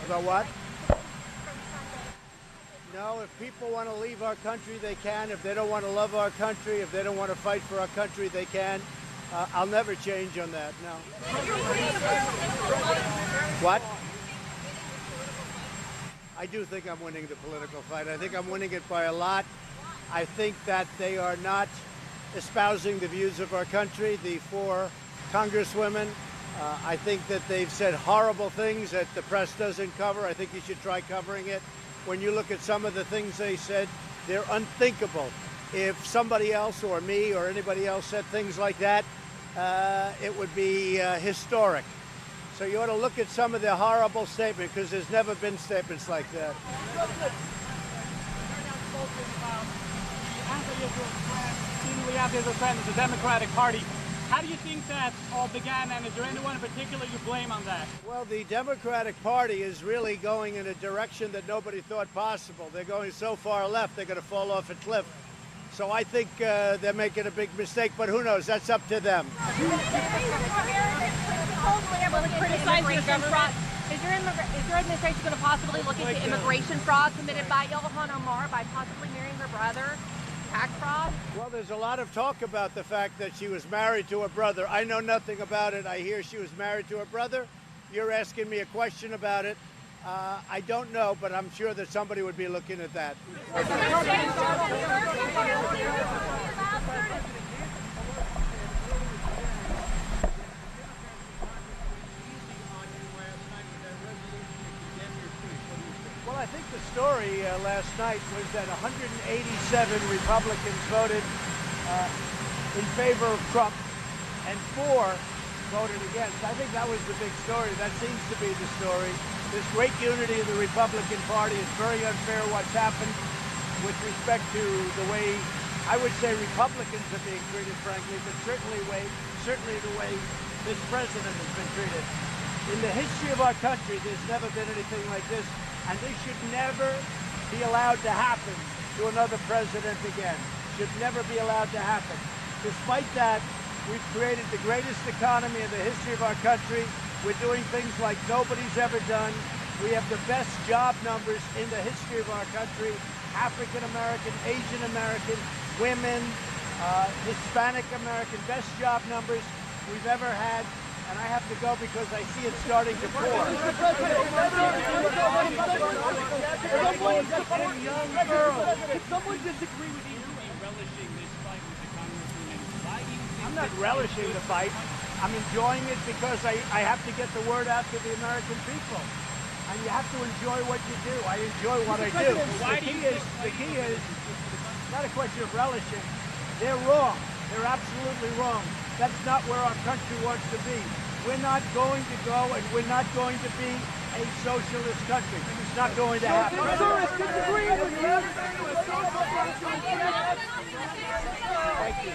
About what? No, if people want to leave our country, they can. If they don't want to love our country, if they don't want to fight for our country, they can. I'll never change on that, no. What? I do think I'm winning the political fight. I think I'm winning it by a lot. I think that they are not espousing the views of our country, the four congresswomen. I think that they've said horrible things that the press doesn't cover. I think you should try covering it. When you look at some of the things they said, they're unthinkable. If somebody else or me or anybody else said things like that, it would be historic. So you ought to look at some of the horrible statements, because there's never been statements like that. The Democratic Party. How do you think that all began, and is there anyone in particular you blame on that? Well, the Democratic Party is really going in a direction that nobody thought possible. They're going so far left, they're going to fall off a cliff. So I think they're making a big mistake, but who knows? That's up to them. Is your administration going to possibly look into immigration fraud committed by Ilhan Omar by possibly marrying her brother? Tax fraud? Well, there's a lot of talk about the fact that she was married to her brother. I know nothing about it. I hear she was married to her brother. You're asking me a question about it. I don't know, but I'm sure that somebody would be looking at that. Well, I think the story last night was that 187 Republicans voted in favor of Trump and 4 voted against. I think that was the big story. That seems to be the story. This great unity of the Republican Party is very unfair what's happened with respect to the way, I would say, Republicans are being treated, frankly, but certainly the way this president has been treated. In the history of our country, there's never been anything like this, and this should never be allowed to happen to another president again. Should never be allowed to happen. Despite that, we've created the greatest economy in the history of our country. We're doing things like nobody's ever done. We have the best job numbers in the history of our country. African American, Asian American, women, Hispanic American, best job numbers we've ever had. And I have to go because I see it starting to pour. Someone disagree with you relishing this fight with the congresswoman. Why do you think I'm not relishing the fight. I'm enjoying it because I have to get the word out to the American people. And you have to enjoy what you do. I enjoy what I do. The key is not a question of relishing. They're wrong. They're absolutely wrong. That's not where our country wants to be. We're not going to go, and we're not going to be a socialist country. It's not going to happen. Thank you.